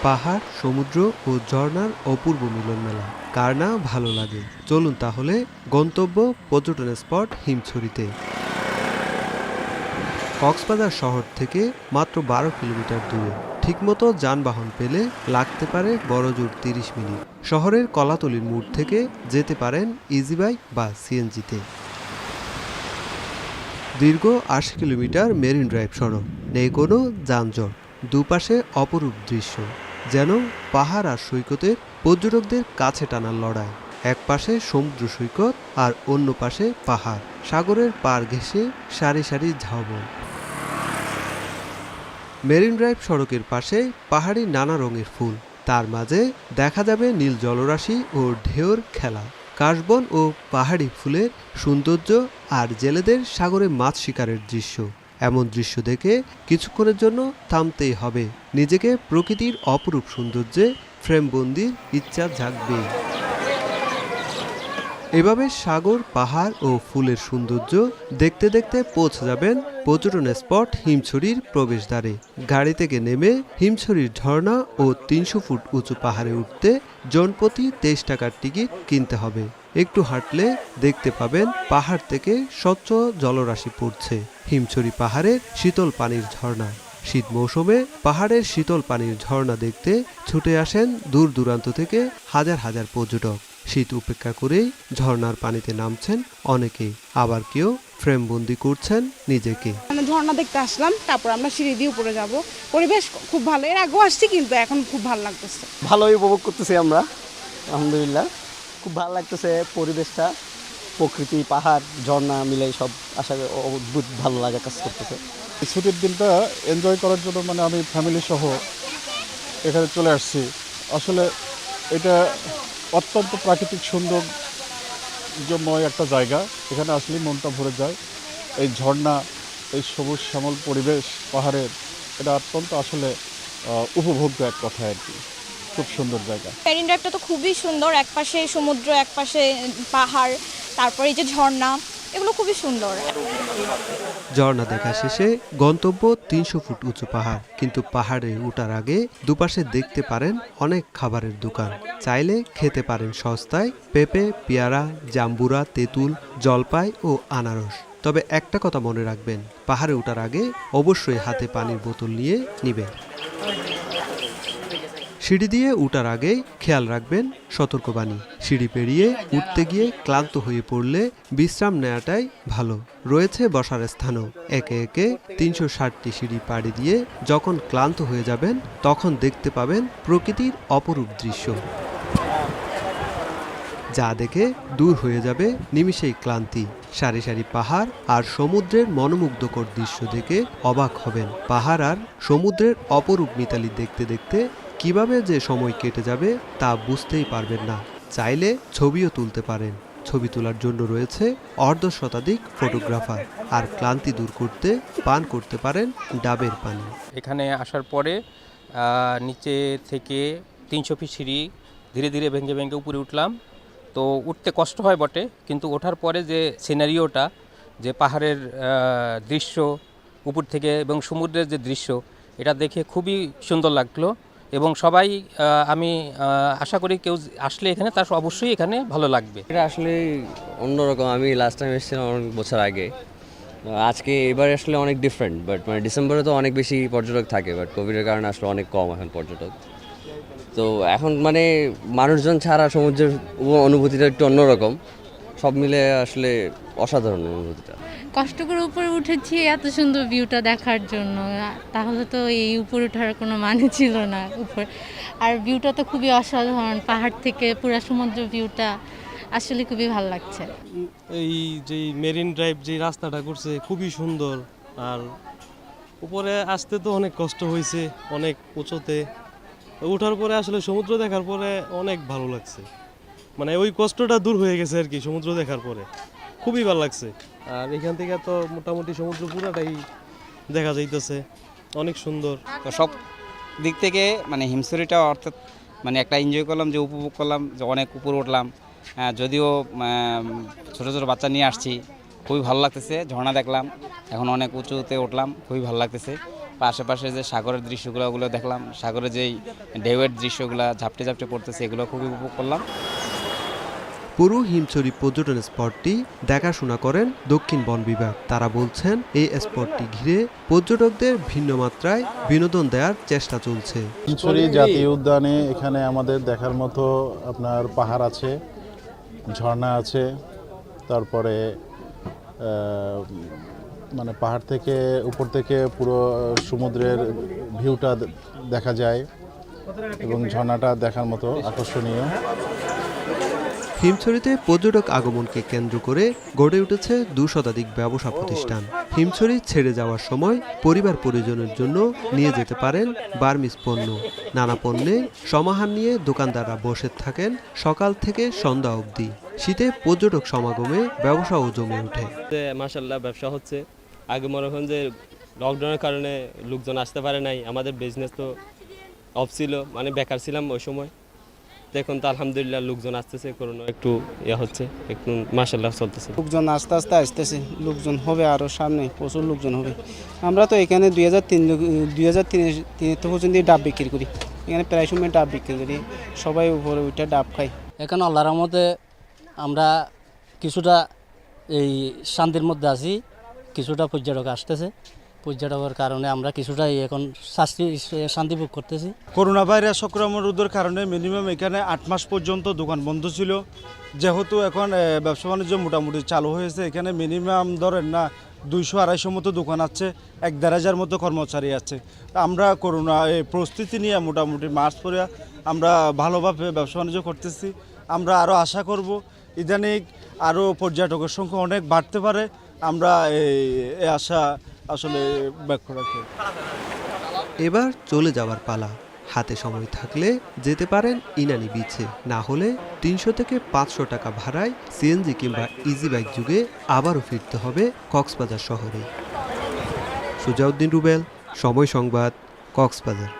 পাহাড়, সমুদ্র ও ঝর্ণার অপূর্ব মিলন মেলা। কার না ভালো লাগে? চলুন তাহলে গন্তব্য পর্যটন স্পট হিমছড়িতে। কক্সবাজার শহর থেকে মাত্র ১২ কিলোমিটার দূরে। ঠিকমতো যানবাহন পেলে লাগতে পারে বড়জোর ৩০ মিনিট। শহরের কলাতলির মোড় থেকে যেতে পারেন ইজি বাইক বা সিএনজিতে। দীর্ঘ ৮০ কিলোমিটার মেরিন ড্রাইভ সড়ক, নেই কোনো যানজট। দুপাশে অপরূপ দৃশ্য, যেন পাহাড় আর সৈকতের পর্যটকদের কাছে টানার লড়াই। এক পাশে সমুদ্র সৈকত আর অন্য পাশে পাহাড়, সাগরের পার ঘেঁষে সারি সারি ঝাউবন। মেরিন ড্রাইভ সড়কের পাশে পাহাড়ি নানা রঙের ফুল, তার মাঝে দেখা যাবে নীল জলরাশি ও ঢেউর খেলা। কাশবন ও পাহাড়ি ফুলের সৌন্দর্য আর জেলেদের সাগরে মাছ শিকারের দৃশ্য। এমন দৃশ্য দেখে কিছুক্ষণের জন্য থামতেই হবে। নিজেকে প্রকৃতির অপরূপ সৌন্দর্যে ফ্রেমবন্দির ইচ্ছা জাগবেই। এভাবে সাগর, পাহাড় ও ফুলের সৌন্দর্য দেখতে দেখতে পৌঁছে যাবেন পর্যটন স্পট হিমছড়ির প্রবেশদ্বারে। গাড়ি থেকে নেমে হিমছড়ির ঝর্ণা ও ৩০০ ফুট উঁচু পাহাড়ে উঠতে জনপ্রতি ২৩ টাকার টিকিট কিনতে হবে। একটু হাঁটলে দেখতে পাবেন পাহাড় থেকে স্বচ্ছ জলরাশি পড়ছে। হিমছড়ি পাহাড়ের শীতল পানির ঝর্ণা। শীত মৌসুমে পাহাড়ের শীতল পানির ঝর্ণা দেখতে ছুটে আসেন দূর দূরান্ত থেকে হাজার হাজার পর্যটক। শীত উপেক্ষা করেই ঝর্ণার পানিতে নামছেন অনেকেই, আবার কেউ ফ্রেমবন্দি করছেন নিজেকে। ঝর্ণা দেখতে আসলাম, তারপর আমরা সিঁড়ি দিয়ে উপরে যাব। পরিবেশ খুব ভালো, এর আগেও আসছি কিন্তু এখন খুব ভালো লাগতেছে। ভালোই উপভোগ করতেছি আমরা, আলহামদুলিল্লাহ। খুব ভালো লাগতেছে পরিবেশটা, প্রকৃতি, পাহাড়, ঝর্ণা মিলে সব আশা অদ্ভুত ভালো লাগা কাজ করতেছে। ছুটির দিনটা এনজয় করার জন্য আমি ফ্যামিলি সহ এখানে চলে আসছি। আসলে এটা অত্যন্ত প্রাকৃতিক সৌন্দর্যময় একটা জায়গা। এখানে আসলেই মনটা ভরে যায়। এই ঝর্ণা, এই সবুজ শ্যামল পরিবেশ পাহাড়ের, এটা অত্যন্ত আসলে উপভোগ্য এক কথা আর কি। খুব সুন্দর জায়গা। মেরিন ড্রাইভটা তো খুবই সুন্দর, একপাশে সমুদ্র, একপাশে পাহাড়, তারপরে এই যে ঝর্ণা, এগুলো খুবই সুন্দর। ঝর্ণা দেখা শেষে গন্তব্য ৩০০ ফুট উঁচু পাহাড়। কিন্তু পাহাড়ে ওঠার আগে দুপাশে দেখতে পারেন অনেক খাবারের দোকান। চাইলে খেতে পারেন সস্তায় পেঁপে, পেয়ারা, জাম্বুরা, তেঁতুল, জলপাই ও আনারস। তবে একটা কথা মনে রাখবেন, পাহাড়ে ওঠার আগে অবশ্যই হাতে পানির বোতল নিয়ে নিবেন। সিঁড়ি দিয়ে উঠার আগে খেয়াল রাখবেন সতর্কবাণী। সিঁড়ি পেরিয়ে উঠতে গিয়ে ক্লান্ত হয়ে পড়লে বিশ্রাম নেওয়াটাই ভালো। রয়েছে বসার স্থানও। একে একে ৩৬০টি সিঁড়ি পাড়ি দিয়ে যখন ক্লান্ত হয়ে যাবেন, তখন দেখতে পাবেন প্রকৃতির অপরূপ দৃশ্য, যা দেখে দূর হয়ে যাবে নিমিষেই ক্লান্তি। সারি সারি পাহাড় আর সমুদ্রের মনোমুগ্ধকর দৃশ্য দেখে অবাক হবেন। পাহাড় আর সমুদ্রের অপরূপ মিতালি দেখতে দেখতে কিভাবে যে সময় কেটে যাবে তা বুঝতেই পারবেন না। চাইলে ছবিও তুলতে পারেন। ছবি তোলার জন্য রয়েছে অর্ধশতাধিক ফটোগ্রাফার। আর ক্লান্তি দূর করতে পান করতে পারেন ডাবের পানি। এখানে আসার পরে নিচে থেকে ৩০০ ফিট সিঁড়ি ধীরে ধীরে ভেঙে ভেঙে উপরে উঠলাম। তো উঠতে কষ্ট হয় বটে, কিন্তু ওঠার পরে যে সিনারিওটা, যে পাহাড়ের দৃশ্য উপর থেকে এবং সমুদ্রের যে দৃশ্য, এটা দেখে খুবই সুন্দর লাগলো। এবং সবাই, আমি আশা করি কেউ আসলে এখানে তার অবশ্যই এখানে ভালো লাগবে। এটা আসলে অন্যরকম। আমি লাস্ট টাইম এসেছিলাম অনেক বছর আগে, আজকে এবার আসলে অনেক ডিফারেন্ট। বাট ডিসেম্বরে তো অনেক বেশি পর্যটক থাকে, বাট কোভিডের কারণে আসলে অনেক কম এখন পর্যটক। তো এখন মানুষজন ছাড়া সমুদ্রের অনুভূতিটা একটু অন্যরকম। সব মিলে আসলে অসাধারণ অনুভূতিটা। কষ্ট করে উপরে উঠেছি এত সুন্দর ভিউটা দেখার জন্য, তাহলে তো এই উপরে ওঠার কোনো মানে ছিল না। আর ভিউটা তো খুবই অসাধারণ, পাহাড় থেকে পুরো সমুদ্র ভিউটা আসলে খুবই ভালো লাগছে। এই যে মেরিন ড্রাইভ যে রাস্তাটা করছে খুবই সুন্দর। আর উপরে আসতে তো অনেক কষ্ট হয়েছে, অনেক উঁচুতে। ওঠার পরে আসলে সমুদ্র দেখার পরে অনেক ভালো লাগছে। ওই কষ্টটা দূর হয়ে গেছে আর কি সমুদ্র দেখার পরে। খুবই ভালো লাগছে। আর এখান থেকে তো মোটামুটি সমুদ্র পুরাটাই দেখা যাইতেছে, অনেক সুন্দর। তো সব দিক থেকে হিমছড়িটা অর্থাৎ একটা এনজয় করলাম, যে উপভোগ করলাম, যে অনেক উপরে উঠলাম। যদিও ছোটো ছোটো বাচ্চা নিয়ে আসছি, খুবই ভালো লাগতেছে। ঝর্ণা দেখলাম, এখন অনেক উঁচুতে উঠলাম, খুবই ভালো লাগতেছে। আশেপাশে যে সাগরের দৃশ্যগুলো ওগুলো দেখলাম, সাগরের যেই ঢেউয়ের দৃশ্যগুলো ঝাপটে ঝাপটে পড়তেছে এগুলো খুবই উপভোগ করলাম। পুরো হিমছড়ি পর্যটন স্পটটি দেখাশোনা করেন দক্ষিণ বন বিভাগ। তারা বলছেন এই স্পটটি ঘিরে পর্যটকদের ভিন্ন মাত্রায় বিনোদন দেওয়ার চেষ্টা চলছে। হিমছড়ি জাতীয় উদ্যানে এখানে আমাদের দেখার মতো আপনার পাহাড় আছে, ঝর্ণা আছে, তারপরে মানে পাহাড় থেকে উপর থেকে পুরো সমুদ্রের ভিউটা দেখা যায় এবং ঝর্ণাটা দেখার মতো আকর্ষণীয়। হিমছড়িতে পর্যটক আগমনকে কেন্দ্র করে গড়ে উঠেছে 2 শতাধিক ব্যবসা প্রতিষ্ঠান। হিমছড়ি ছেড়ে যাওয়ার সময় পরিবার পরিজনের জন্য নিয়ে যেতে পারেন বার্মিজ পণ্য। নানা পণ্যে সমাহার নিয়ে দোকানদাররা বসে থাকেন সকাল থেকে সন্ধ্যা অবধি। শীতে পর্যটক সমাগমে ব্যবসাও জমে ওঠে। মাশাআল্লাহ ব্যবসা হচ্ছে। আগে মনে হয় যে লকডাউনের কারণে লোকজন আসতে পারে নাই, আমাদের বিজনেস তো অফ ছিল, মানে বেকার ছিলাম ওই সময়। এখন তো আলহামদুলিল্লাহ লোকজন আসতেছে, করোনা একটু হচ্ছে, একটু মাশাআল্লাহ চলতেছে। লোকজন আস্তে আস্তে আসতেছে, লোকজন হবে আরও সামনে, প্রচুর লোকজন হবে। আমরা তো এখানে 2003 পর্যন্ত ডাব বিক্রি করি, এখানে প্রায় সময় ডাব বিক্রি করি, সবাই উপরে উঠে ডাব খাই। এখন আল্লাহর রহমতে আমরা কিছুটা এই শান্তির মধ্যে আছি, কিছুটা পর্যটক আসতেছে, পর্যটকের কারণে আমরা কিছুটাই এখন শান্তি ভোগ করতেছি। করোনা ভাইরাস সংক্রমণ রোধের কারণে মিনিমাম এখানে 8 মাস পর্যন্ত দোকান বন্ধ ছিল। যেহেতু এখন ব্যবসা বাণিজ্য মোটামুটি চালু হয়েছে, এখানে মিনিমাম ধরেন না 200-250 মতো দোকান আছে, 1-1,500 মতো কর্মচারী আছে। আমরা করোনা প্রস্তুতি নিয়ে মোটামুটি মার্চ পরে আমরা ভালোভাবে ব্যবসা বাণিজ্য করতেছি। আমরা আরও আশা করব ইদানিং আরও পর্যটকের সংখ্যা অনেক বাড়তে পারে, আমরা এই আশা আসলে ব্যক্ত রাখি। এবার চলে যাওয়ার পালা। হাতে সময় থাকলে যেতে পারেন ইনানি বিচে, না হলে 300 থেকে 500 টাকা ভাড়ায় সিএনজি কিংবা ইজি বাইক যুগে আবারও ফিরতে হবে কক্সবাজার শহরে। সুজাউদ্দিন রুবেল, সময় সংবাদ, কক্সবাজার।